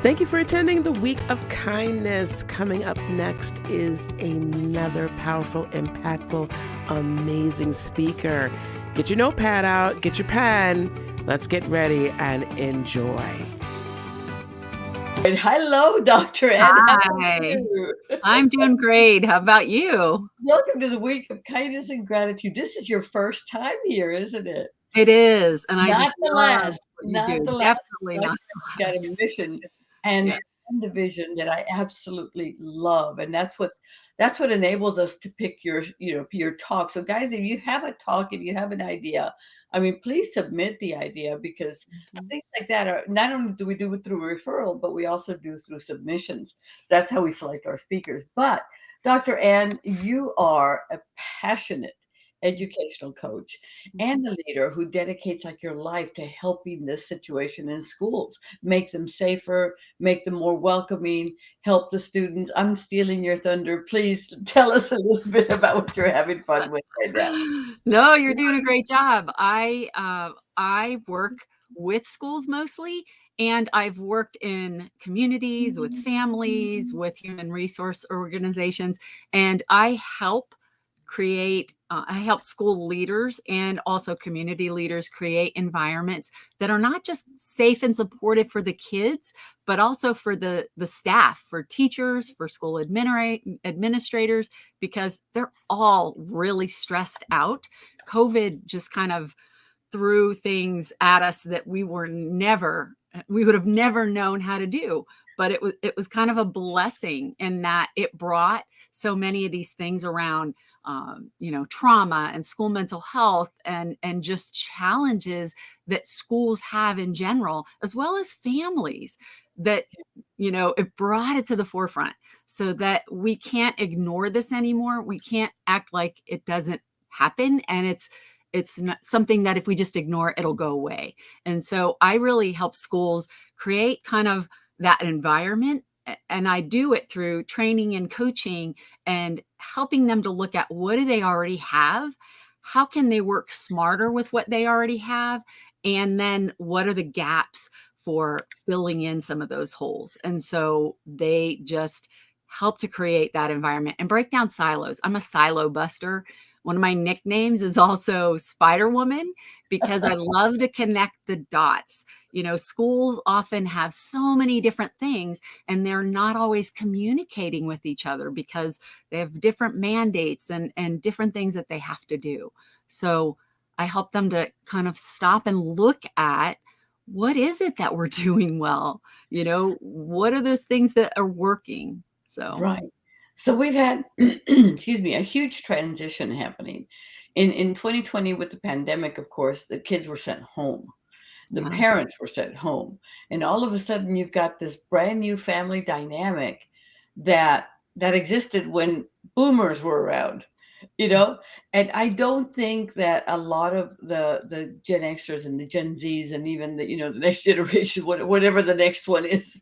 Thank you for attending the Week of Kindness. Coming up next is another powerful, impactful, amazing speaker. Get your notepad out, get your pen. Let's get ready and enjoy. And hello, Dr. Ed. Hi. I'm doing great. How about you? Welcome to the Week of Kindness and Gratitude. This is your first time here, isn't it? It is, and I Not just the love last. what you Not do. the last. Definitely Like, not the got a last. mission and Yeah. a vision that I absolutely love, and that's what enables us to pick your talk. So, guys, if you have a talk, if you have an idea, I mean, please submit the idea because things like that are not only do we do it through referral, but we also do through submissions. That's how we select our speakers. But Dr. Ann, you are a passionate educational coach and a leader who dedicates like your life to helping this situation in schools, make them safer, make them more welcoming, help the students. I'm stealing your thunder. Please tell us a little bit about what you're having fun with right now. No, you're doing a great job. I work with schools mostly, and I've worked in communities, with families, with human resource organizations, and I help school leaders and also community leaders create environments that are not just safe and supportive for the kids, but also for the staff, for teachers, for school administrators, because they're all really stressed out. COVID just kind of threw things at us that we would have never known how to do. But it was kind of a blessing in that it brought so many of these things around, trauma and school mental health and just challenges that schools have in general, as well as families, that, it brought it to the forefront so that we can't ignore this anymore. We can't act like it doesn't happen. And it's not something that if we just ignore it, it'll go away. And so I really help schools create kind of that environment. And I do it through training and coaching and helping them to look at what do they already have? How can they work smarter with what they already have? And then what are the gaps for filling in some of those holes? And so they just help to create that environment and break down silos. I'm a silo buster. One of my nicknames is also Spider Woman because I love to connect the dots. Schools often have so many different things and they're not always communicating with each other because they have different mandates and different things that they have to do. So I help them to kind of stop and look at what is it that we're doing well? What are those things that are working? So Right. So we've had, excuse me, a huge transition happening. In 2020 with the pandemic, of course, the kids were sent home. The yeah. parents were sent home. And all of a sudden you've got this brand new family dynamic that existed when boomers were around, And I don't think that a lot of the Gen Xers and the Gen Zs and even the next generation, whatever the next one is,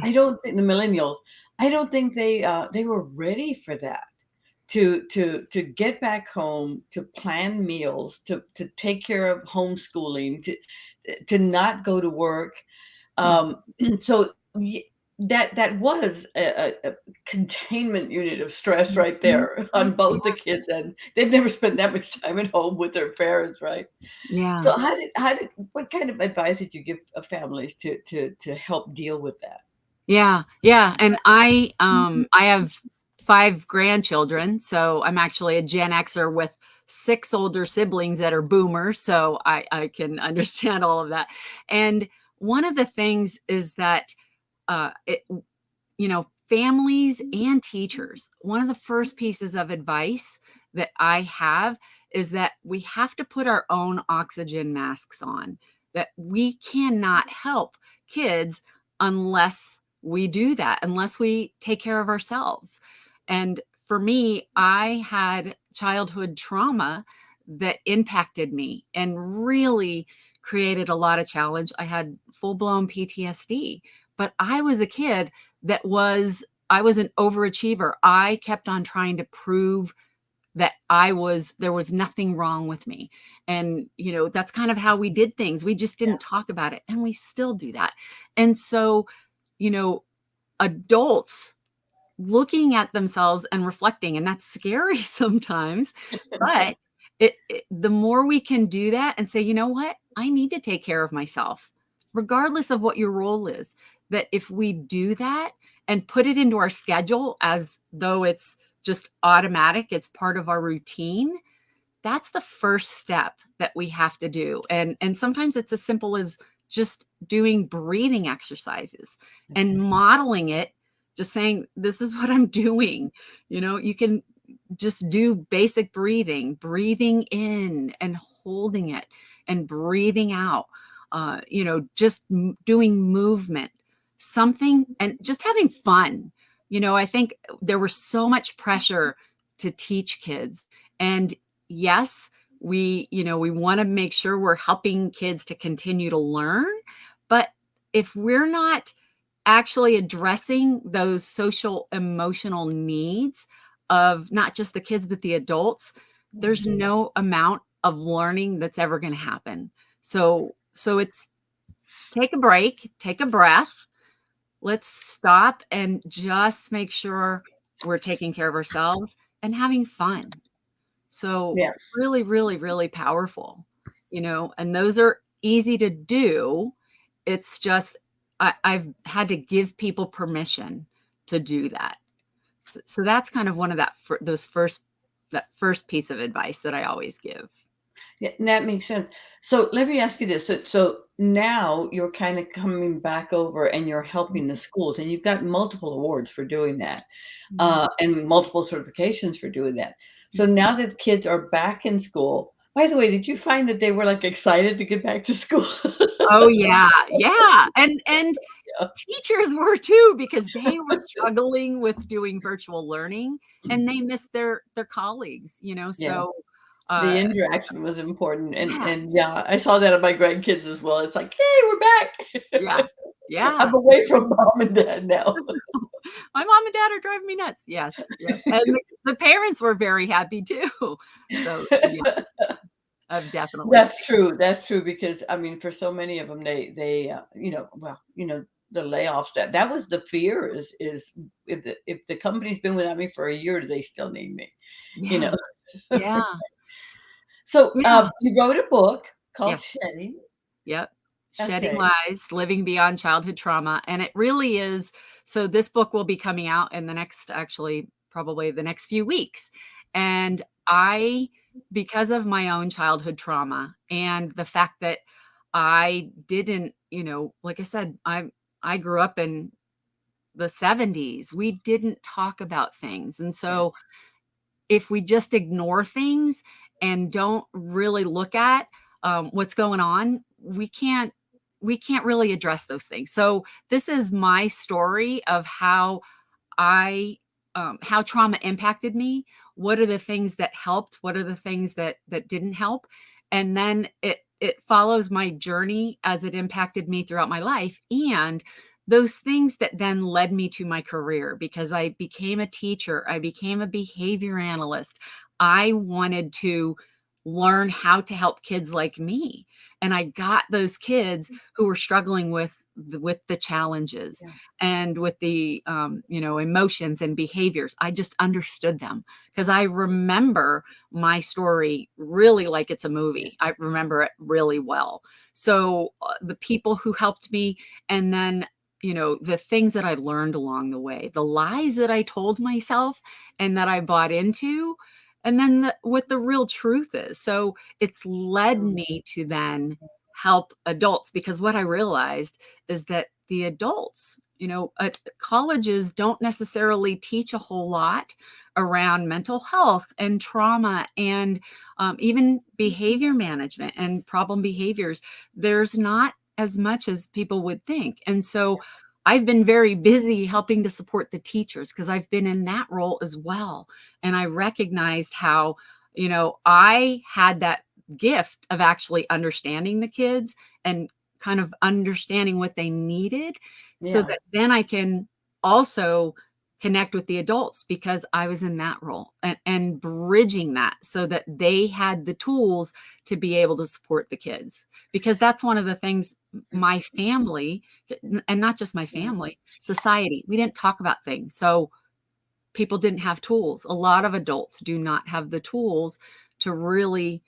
I don't think the millennials, I don't think they were ready for that. To get back home, to plan meals, to take care of homeschooling, to not go to work. So that was a containment unit of stress right there on both the kids, and they've never spent that much time at home with their parents, right? Yeah. So what kind of advice did you give families to help deal with that? Yeah. And I have 5 grandchildren, so I'm actually a Gen Xer with 6 older siblings that are boomers, so I can understand all of that. And one of the things is that families and teachers, one of the first pieces of advice that I have is that we have to put our own oxygen masks on, that we cannot help kids unless we do that, unless we take care of ourselves. And for me, I had childhood trauma that impacted me and really created a lot of challenge. I had full-blown PTSD, but I was a kid I was an overachiever. I kept on trying to prove that there was nothing wrong with me. And, that's kind of how we did things. We just didn't talk about it, and we still do that. And so, adults looking at themselves and reflecting, and that's scary sometimes, but the more we can do that and say, you know what, I need to take care of myself, regardless of what your role is, that if we do that and put it into our schedule as though it's just automatic, it's part of our routine, that's the first step that we have to do. And sometimes it's as simple as just doing breathing exercises and modeling it, just saying, this is what I'm doing. You can just do basic breathing in and holding it and breathing out, just doing movement, something, and just having fun. I think there was so much pressure to teach kids. And yes, we want to make sure we're helping kids to continue to learn. But if we're not actually addressing those social emotional needs of not just the kids, but the adults, there's no amount of learning that's ever going to happen. So it's take a break, take a breath. Let's stop and just make sure we're taking care of ourselves and having fun. So Yeah. really, really, really powerful, and those are easy to do. It's just, I've had to give people permission to do that. So that's kind of one of that first piece of advice that I always give. Yeah, that makes sense. So let me ask you this. So now you're kind of coming back over and you're helping the schools, and you've got multiple awards for doing that, and multiple certifications for doing that. So now that kids are back in school, by the way, did you find that they were like excited to get back to school? Oh yeah, yeah, and Yeah. teachers were too, because they were struggling with doing virtual learning and they missed their colleagues. Yeah. So The uh, interaction was important, yeah, and yeah, I saw that in my grandkids as well. It's like, hey, we're yeah, back. yeah. I'm away from mom and dad now. My mom and dad are driving me nuts. Yes, yes, and the parents were very happy too. So yeah, I've definitely seen. That's true. That's true because I mean, for so many of them, they well, the layoffs. That was the fear is if the company's been without me for a year, do they still need me? You Yeah, know. yeah, So yeah. you wrote a book called Yes. Shedding. Yep. Shedding Okay. Lies, Living Beyond Childhood Trauma. And it really is. So this book will be coming out in the next, actually, probably the next few weeks. And because of my own childhood trauma and the fact that I didn't, like I said, I grew up in the 70s. We didn't talk about things. And Yeah. so if we just ignore things and don't really look at what's going on, we can't really address those things. So this is my story of I how trauma impacted me. What are the things that helped? What are the things that didn't help? And then it follows my journey as it impacted me throughout my life, and those things that then led me to my career, because I became a teacher, I became a behavior analyst. I wanted to learn how to help kids like me, and I got those kids who were struggling with the challenges Yeah. and with the emotions and behaviors. I just understood them because I remember my story really like it's a movie. I remember it really well. So the people who helped me, and then the things that I learned along the way, the lies that I told myself and that I bought into, and then what the real truth is. So it's led me to then help adults, because what I realized is that the adults, colleges don't necessarily teach a whole lot around mental health and trauma and even behavior management and problem behaviors. There's not as much as people would think. And so I've been very busy helping to support the teachers because I've been in that role as well. And I recognized how, I had that gift of actually understanding the kids and kind of understanding what they needed, so Yeah. that then I can also connect with the adults because I was in that role, and bridging that so that they had the tools to be able to support the kids. Because that's one of the things my family, and not just my family, society, we didn't talk about things. So people didn't have tools. A lot of adults do not have the tools to really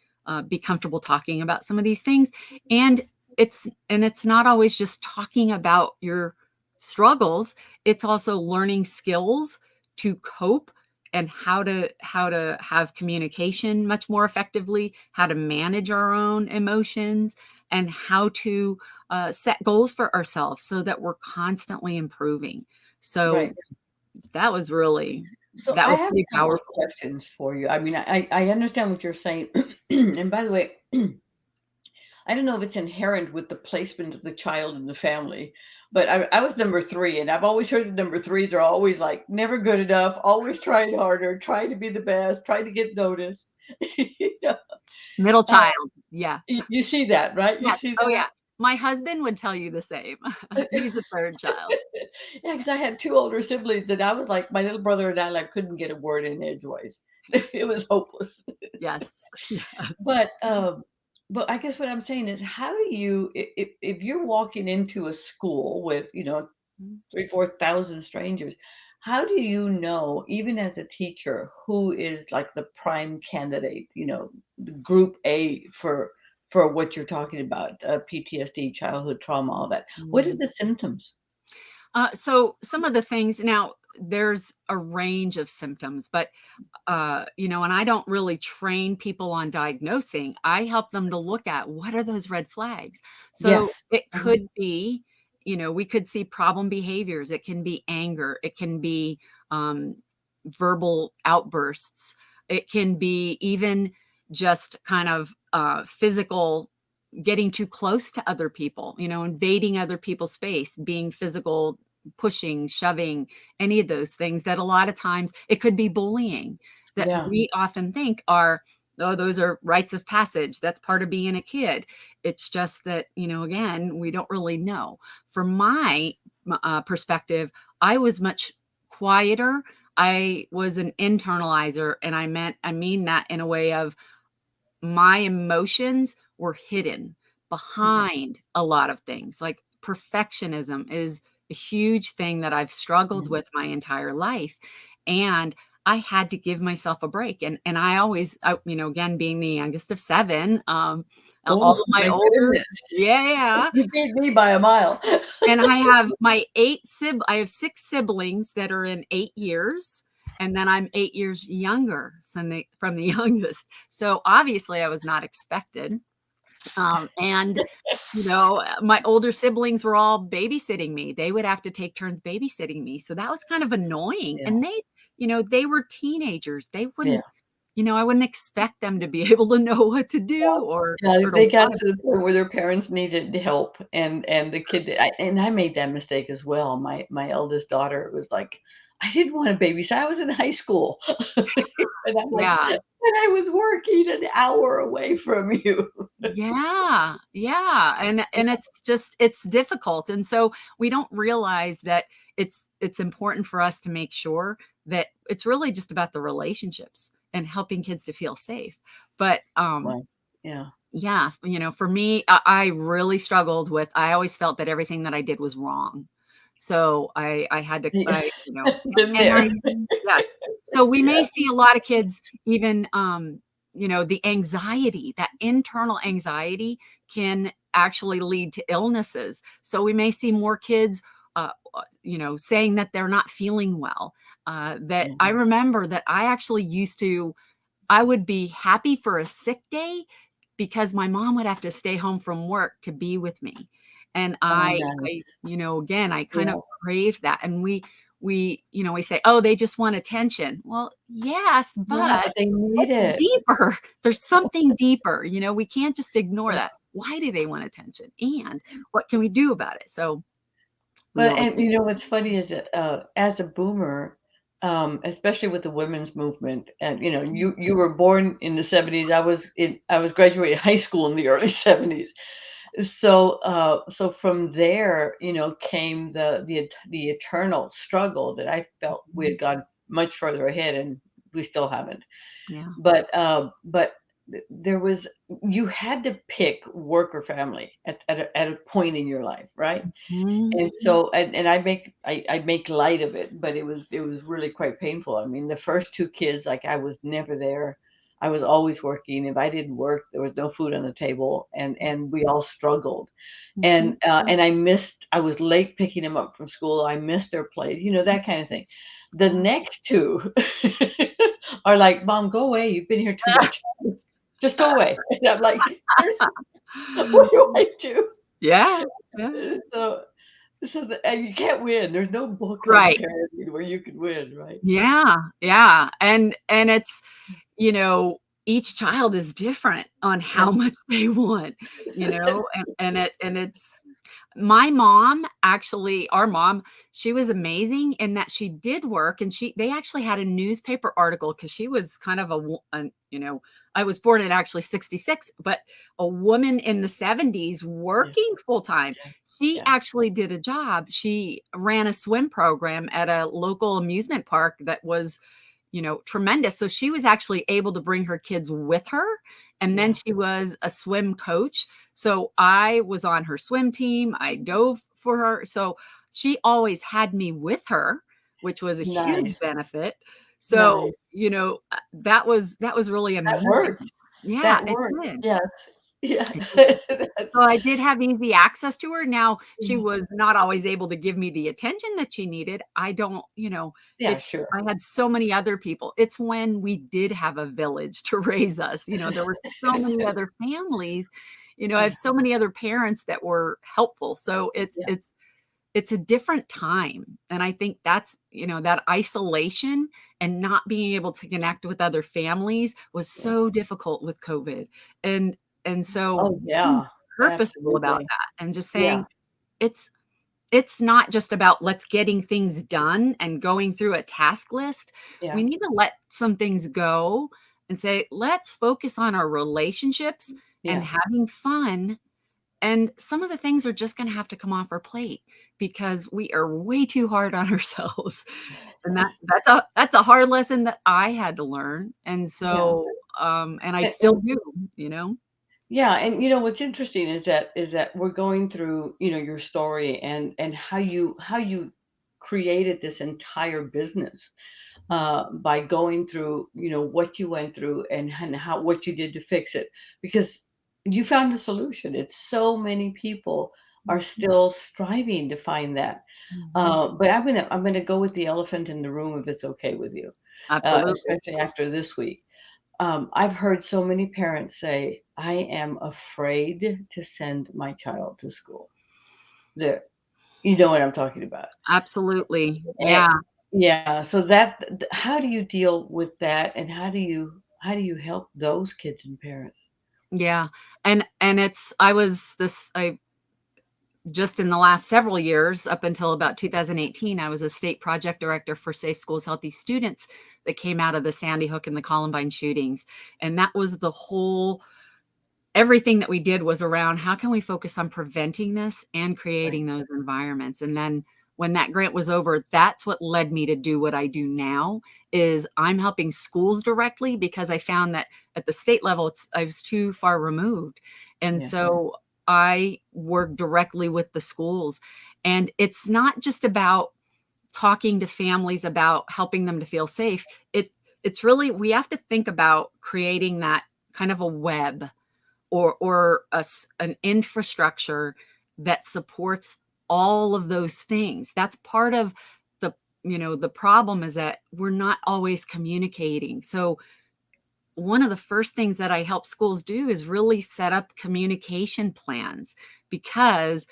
be comfortable talking about some of these things. And it's not always just talking about your struggles. It's also learning skills to cope and how to have communication much more effectively, how to manage our own emotions, and how to set goals for ourselves so that we're constantly improving. So Right. that was really So that I was have pretty a couple of powerful. questions for you. I mean, I understand what you're saying. And by the way, I don't know if it's inherent with the placement of the child in the family, but I was number three, and I've always heard the number threes are always like never good enough, always trying harder, trying to be the best, trying to get noticed. You know, Middle uh, child. Yeah. you see that, right? You Yes. see Oh, that? yeah. My husband would tell you the same. He's a third child. Yeah, because I had two older siblings, and I was like, my little brother and I like couldn't get a word in edgewise. It was hopeless. Yes. Yes. But, but I guess what I'm saying is, how do you, if you're walking into a school with, 3, 4,000 strangers, how do you know, even as a teacher, who is like the prime candidate, the group A for what you're talking about, PTSD, childhood trauma, all that? What are Mm. the symptoms? So some of the things now, there's a range of symptoms, but and I don't really train people on diagnosing. I help them to look at what are those red flags. So Yes. it Uh-huh. could be, we could see problem behaviors. It can be anger. It can be um, verbal outbursts. It can be even just kind of physical, getting too close to other people, invading other people's space, being physical, pushing, shoving, any of those things that a lot of times it could be bullying that Yeah. we often think are, oh, those are rites of passage. That's part of being a kid. It's just that, again, we don't really know. From my perspective, I was much quieter. I was an internalizer, and I mean that in a way of my emotions were hidden Mhm. behind a lot of things. Like perfectionism is a huge thing that I've struggled Mhm. with my entire life. And I had to give myself a break. And I always, again, being the youngest of seven, all Oh of my my older, goodness. yeah. You beat me by a mile. And I have six siblings that are in 8 years, and then I'm 8 years younger from the youngest. So obviously I was not expected. And my older siblings were all babysitting me. They would have to take turns babysitting me. So that was kind of annoying. Yeah. And they were teenagers. They Yeah. wouldn't, I wouldn't expect them to be able to know what to do Yeah, or to they got want to the point where their parents needed help, and the kid and I made that mistake as well. My eldest daughter was like, "I didn't wanna babysit, I was in high school." And I'm like, yeah. "And I was working an hour away from you." Yeah, yeah, and it's difficult, and so we don't realize that it's important for us to make sure that it's really just about the relationships and helping kids to feel safe. But Well, yeah. yeah, for me, I really struggled with. I always felt that everything that I did was wrong, so I had to, Yeah. Been and I there. yes. So we may Yeah. see a lot of kids even, the anxiety, that internal anxiety can actually lead to illnesses. So we may see more kids, saying that they're not feeling well. That I Mhm. remember that I would be happy for a sick day because my mom would have to stay home from work to be with me. And Oh, nice. again, I kind of Yeah. crave that. And we say, oh, they just want attention. Well, yes, Yeah, but but they need it's it. deeper. There's something deeper. We can't just ignore Yeah. that. Why do they want attention? And what can we do about it? So we But all, and what's funny is that, as a boomer, especially with the women's movement, and, you were born in the '70s, I was graduating high school in the early '70s, So from there, came the eternal struggle that I felt we had gone much further ahead, and we still haven't. Yeah. But there was, you had to pick work or family at a point in your life, right? Mhm. And so, and I make light of it, but it was really quite painful. I mean, the first two kids, like, I was never there. I was always working. If I didn't work, there was no food on the table, and we all struggled. Mhm. And I was late picking them up from school. I missed their plays, that kind of thing. The Yeah. next two are like, "Mom, go away. You've been here too much. Just go away." And I'm like, "There's what do I do?" Yeah. Yeah. And you can't win. There's no book on Right. parenting where you can win, right? Yeah. Yeah. And it's, you know, each child is different on Yeah, how much they want, and it's my mom, actually, our mom, she was amazing in that she did work, and they actually had a newspaper article because she was kind of I was born in actually 66, but a woman in the 70s yeah, working full time. yeah, She yeah, actually did a job. She ran a swim program at a local amusement park that was, tremendous. So she was actually able to bring her kids with her. And then yeah. she was a swim coach. So I was on her swim team. I dove for her. So she always had me with her, which was a huge Nice, benefit. So, nice. that was really That amazing. worked. Yeah, That it worked. did. Yes. Yeah. It did. That's So I did have easy access to her. Now, she yeah. was not always able to give me the attention that she needed. I don't, Yeah, it's sure. I had so many other people. It's when we did have a village to raise us. There were so many other families. I have Yeah, so many other parents that were helpful. So it's yeah, it's it's a different time. And I think that's, that isolation and not being able to connect with other families was yeah. so difficult with COVID. And so Oh, being yeah. purposeful about Absolutely. that and just Yeah, saying it's it's not just about let's getting things done and going through a task list. We yeah, need to let some things go and say, let's focus on our relationships and yeah. having fun, and some of the things are just gonna have to come off our plate because we are way too hard on ourselves. And that's a hard lesson that I had to learn. And Yeah. so, and I still And do, you know? yeah, and what's interesting is that we're going through, your story, and how you created this entire business, by going through, what you went through, and how what you did to fix it, because you found a solution. It's so many people are Mhm, still striving to find that. mhm. But I'm gonna go with the elephant in the room, if it's okay with you, Absolutely. especially after this week. I've heard so many parents say, "I am afraid to send my child to school." There, you know what I'm talking about. Absolutely. Eh, Yeah. yeah. So how do you deal with that, and how do you help those kids and parents? Yeah. And I just in the last several years, up until about 2018, I was a state project director for Safe Schools, Healthy Students that came out of the Sandy Hook and the Columbine shootings. And that was everything that we did was around how can we focus on preventing this and Right. creating those environments. And then when that grant was over, that's what led me to do what I do now is I'm helping schools directly because I found that at the state level, I was too far removed. And Yeah. so I work directly with the schools. And it's not just about talking to families about helping them to feel safe. It's really, we have to think about creating that kind of a web or an infrastructure that supports all of those things. That's part of the problem is that we're not always communicating. So one of the first things that I help schools do is really set up communication plans, because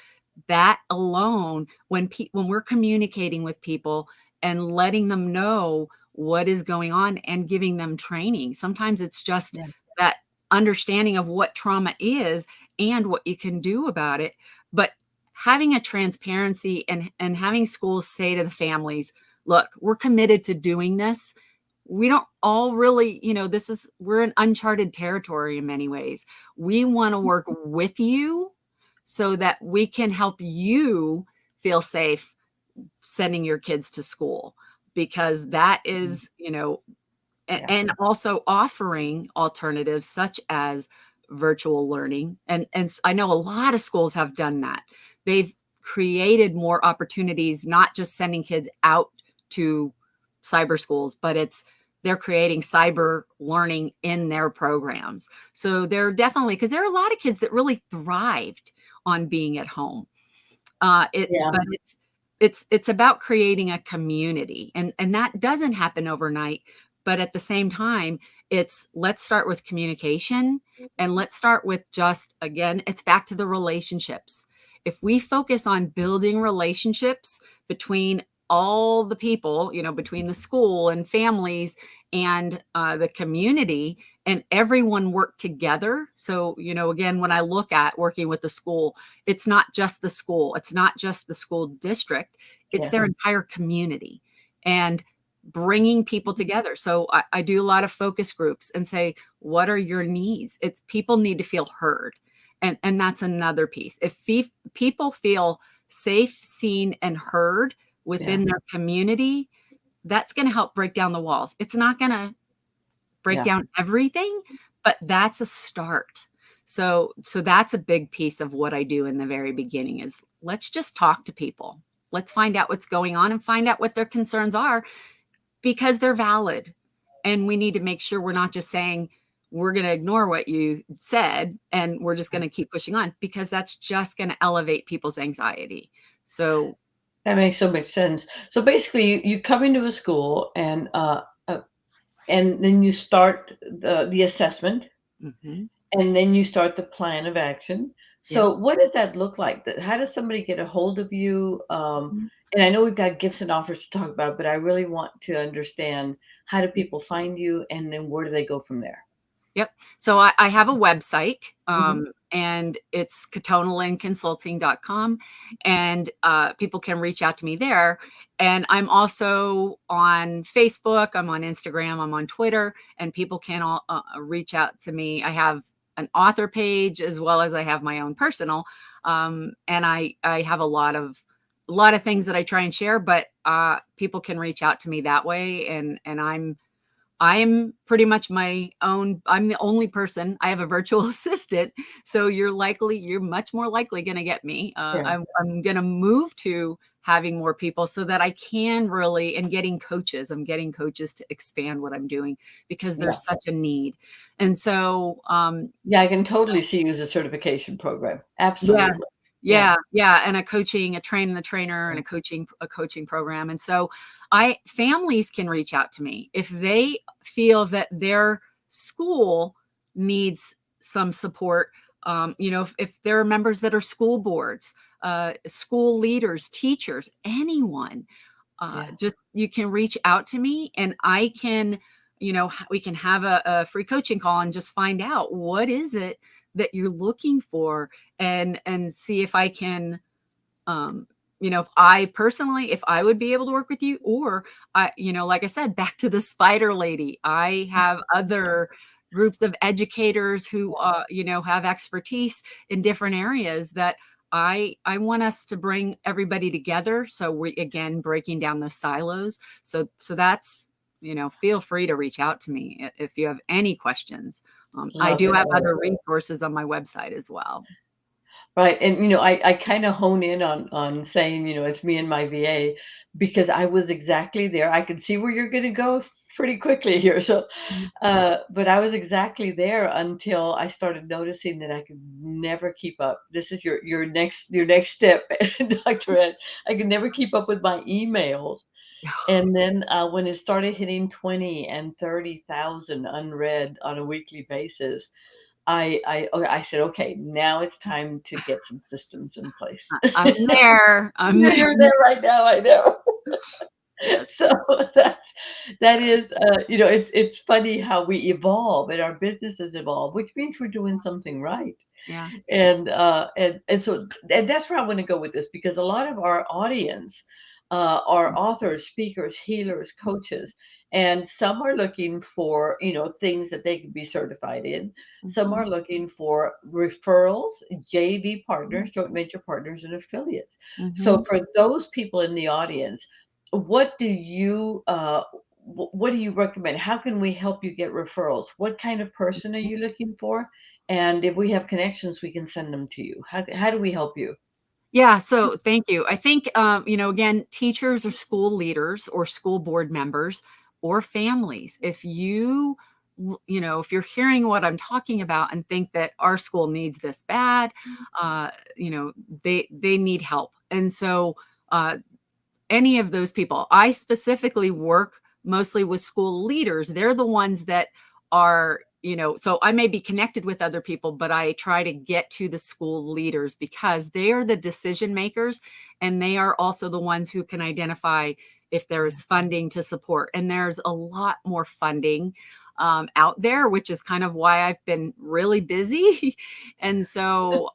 that alone, when we're communicating with people and letting them know what is going on and giving them training, sometimes it's just Yeah. that understanding of what trauma is and what you can do about it. But having a transparency and having schools say to the families, look, we're committed to doing this. We don't all really, we're in uncharted territory in many ways. We want to work with you so that we can help you feel safe sending your kids to school, because that is, Yeah. and also offering alternatives such as virtual learning. And I know a lot of schools have done that. They've created more opportunities, not just sending kids out to cyber schools, but they're creating cyber learning in their programs. So they're definitely, because there are a lot of kids that really thrived on being at home. Yeah. But it's about creating a community, and that doesn't happen overnight. But at the same time, let's start with communication, and let's start with, just again, it's back to the relationships. If we focus on building relationships between all the people, between the school and families and the community, and everyone work together. So, again, when I look at working with the school, it's not just the school, it's not just the school district, it's Yeah. their entire community, and bringing people together. So I do a lot of focus groups and say, what are your needs? It's people need to feel heard. And that's another piece. If people feel safe, seen, and heard within their community, that's going to help break down the walls. It's not going to break Yeah. down everything, but that's a start. So that's a big piece of what I do in the very beginning is, let's just talk to people. Let's find out what's going on and find out what their concerns are, because they're valid. And we need to make sure we're not just saying, we're going to ignore what you said and we're just going to keep pushing on, because that's just going to elevate people's anxiety. So That makes so much sense. So basically, you come into a school and then you start the assessment, mhm, and then you start the plan of action. yeah. So what does that look like? How does somebody get a hold of you? And I know we've got gifts and offers to talk about, but I really want to understand, how do people find you, and then where do they go from there? Yep. So I have a website, Mhm. and it's katonalandconsulting.com, and people can reach out to me there. And I'm also on Facebook, I'm on Instagram, I'm on Twitter, and people can all reach out to me. I have an author page as well as I have my own personal, and I have a lot of things that I try and share, but people can reach out to me that way, and I'm pretty much my own. I'm the only person. I have a virtual assistant, so you're much more likely going to get me. Yeah. I'm going to move to having more people so that I can really, and getting coaches. I'm getting coaches to expand what I'm doing, because Yeah. there's such a need. And so, Yeah, I can totally see you as a certification program. yeah, Absolutely. Yeah. yeah, and a trainer, and a coaching program. And so families can reach out to me if they feel that their school needs some support. If there are members that are school boards, school leaders, teachers, anyone, Yeah. just, you can reach out to me, and I can, we can have a free coaching call and just find out what is it that you're looking for, and see if I can, um, if I would be able to work with you, or like I said, back to the spider lady, I have other groups of educators who, have expertise in different areas that I want us to bring everybody together. So we, again, breaking down those silos. So that's, feel free to reach out to me if you have any questions. I Love do it. have Love other it. resources on my website as well. Right. And I kind of hone in on saying, it's me and my VA, because I was exactly there. I can see where you're going to go pretty quickly here. So, but I was exactly there until I started noticing that I could never keep up. This is your next step, Dr. Ed. I could never keep up with my emails. And then when it started hitting 20 and 30,000 unread on a weekly basis, I said, okay, now it's time to get some systems in place. I'm there. I'm Yeah, there. you're there right now. I know. Yes. So that is, it's funny how we evolve and our businesses evolve, which means we're doing something right. Yeah. And that's where I want to go with this, because a lot of our audience, are authors, speakers, healers, coaches, and some are looking for, things that they can be certified in. Some Mhm. are looking for referrals, JV partners, joint venture partners, and affiliates. So Mhm. for those people in the audience, what do you what do you recommend? How can we help you get referrals? What kind of person are you looking for? And if we have connections, we can send them to you. How do we help you? Yeah, so thank you. I think, again, teachers or school leaders or school board members or families, if if you're hearing what I'm talking about and think that our school needs this bad, uh, you know, they need help. And so, uh, any of those people. I specifically work mostly with school leaders. They're the ones that are, so I may be connected with other people, but I try to get to the school leaders because they are the decision makers and they are also the ones who can identify if there's funding to support. And there's a lot more funding out there, which is kind of why I've been really busy. And so,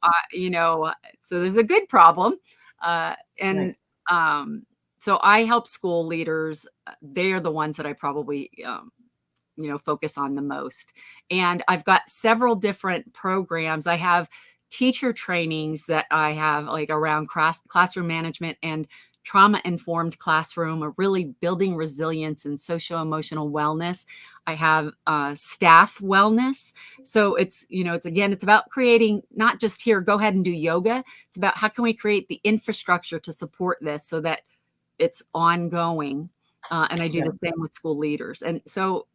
so there's a good problem. And Right. um, so I help school leaders. They are the ones that I probably, focus on the most. And I've got several different programs. I have teacher trainings that I have like around classroom management and trauma informed classroom, or really building resilience and social emotional wellness. I have staff wellness. So it's about creating, not just here, go ahead and do yoga. It's about how can we create the infrastructure to support this so that it's ongoing. And I do Yeah. the same with school leaders. And so,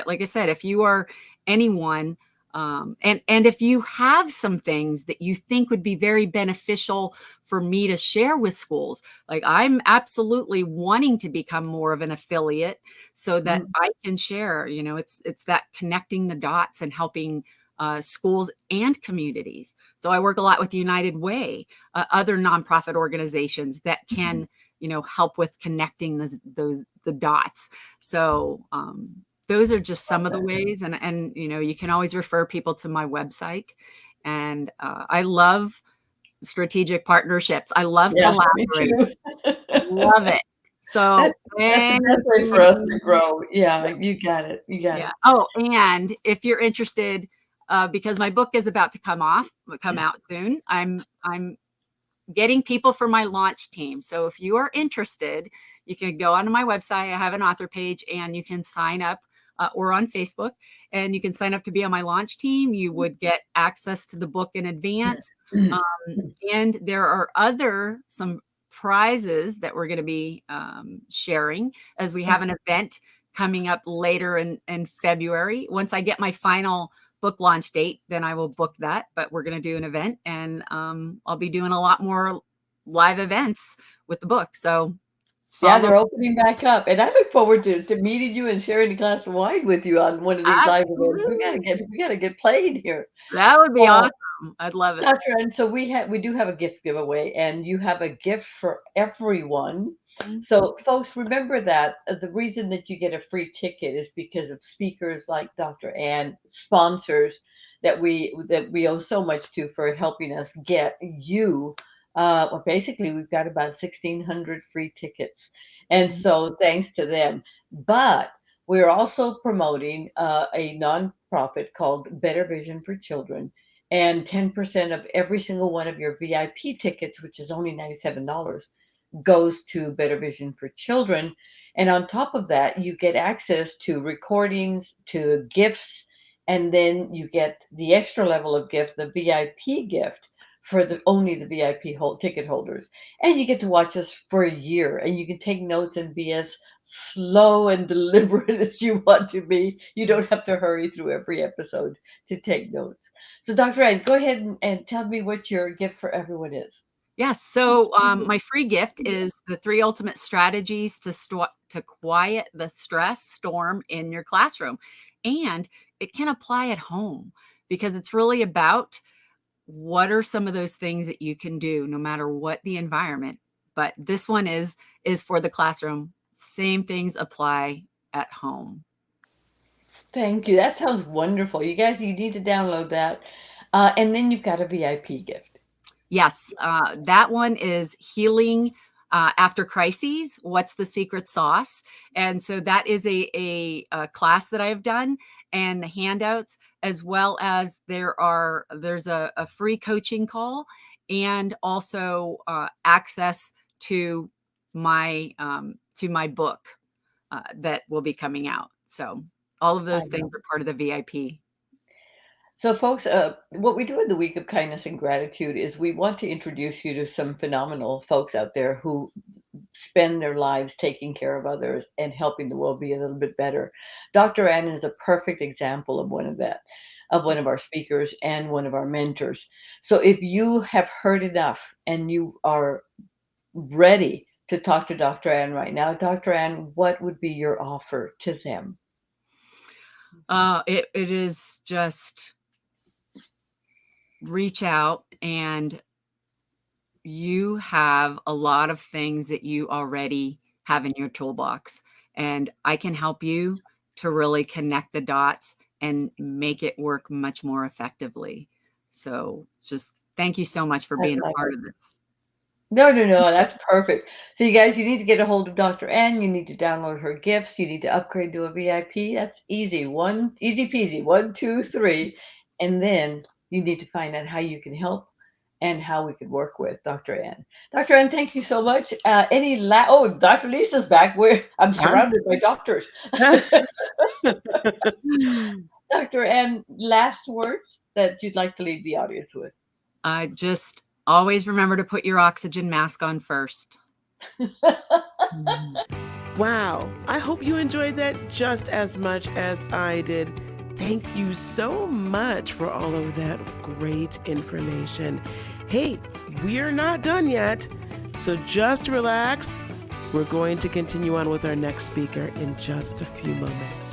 like I said, if you are anyone, and if you have some things that you think would be very beneficial for me to share with schools, like I'm absolutely wanting to become more of an affiliate so that Mhm. I can share. It's that connecting the dots and helping schools and communities. So I work a lot with United Way, other nonprofit organizations that can help with connecting the dots. So those are just some of the ways, and you can always refer people to my website. And I love strategic partnerships. I love Yeah, me collaborating. too. Love it. So That's the best way for anything, us to grow. Yeah, you got it. You got yeah. it. Oh, and if you're interested, because my book is about to come out soon. I'm getting people for my launch team. So if you are interested, you can go onto my website. I have an author page and you can sign up, or on Facebook, and you can sign up to be on my launch team. You would get access to the book in advance. And there are some prizes that we're going to be sharing as we have an event coming up later in February. Once I get my final book launch date, then I will book that. But we're going to do an event, and I'll be doing a lot more live events with the book. So Yeah, follow. they're opening back up, and I look forward to meeting you and sharing a glass of wine with you on one of these live events. Absolutely. We gotta get played here. That would be Uh, awesome. I'd love it. Dr. And so we do have a gift giveaway, and you have a gift for everyone. Mhm. So folks, remember that the reason that you get a free ticket is because of speakers like Dr. Ann, sponsors that we owe so much to for helping us get you. Well, basically, we've got about 1,600 free tickets, and Mhm. so thanks to them. But we're also promoting a nonprofit called Better Vision for Children, and 10% of every single one of your VIP tickets, which is only $97, goes to Better Vision for Children. And on top of that, you get access to recordings, to gifts, and then you get the extra level of gift, the VIP gift, for only the VIP ticket holders. And you get to watch us for a year, and you can take notes and be as slow and deliberate as you want to be. You don't have to hurry through every episode to take notes. So, Dr. Ed, go ahead and tell me what your gift for everyone is. Yes. So my free gift is the 3 ultimate strategies to quiet the stress storm in your classroom, and it can apply at home because it's really about what are some of those things that you can do no matter what the environment. But this one is for the classroom. Same things apply at home. Thank you. That sounds wonderful. You guys, you need to download that. And then you've got a VIP gift. Yes, that one is healing After Crises, What's the Secret Sauce? And so that is a class that I've done, and the handouts, as well as there's a free coaching call, and also access to my book that will be coming out. So all of those things are part of the VIP. So, folks, what we do in the Week of Kindness and Gratitude is we want to introduce you to some phenomenal folks out there who spend their lives taking care of others and helping the world be a little bit better. Dr. Ann is a perfect example of one of our speakers and one of our mentors. So, if you have heard enough and you are ready to talk to Dr. Ann right now, Dr. Ann, what would be your offer to them? It is just reach out, and you have a lot of things that you already have in your toolbox, and I can help you to really connect the dots and make it work much more effectively. So just thank you so much for being a part of this. No, that's perfect. So you guys, you need to get a hold of Dr. Ann. You need to download her gifts. You need to upgrade to a VIP. That's easy. Easy peasy. 1, 2, 3. And then you need to find out how you can help and how we could work with Dr. Ann. Dr. Ann, thank you so much. Dr. Lisa's back. I'm surrounded by doctors. Dr. Ann, last words that you'd like to leave the audience with? Just always remember to put your oxygen mask on first. Wow. I hope you enjoyed that just as much as I did. Thank you so much for all of that great information. Hey, we're not done yet, so just relax. We're going to continue on with our next speaker in just a few moments.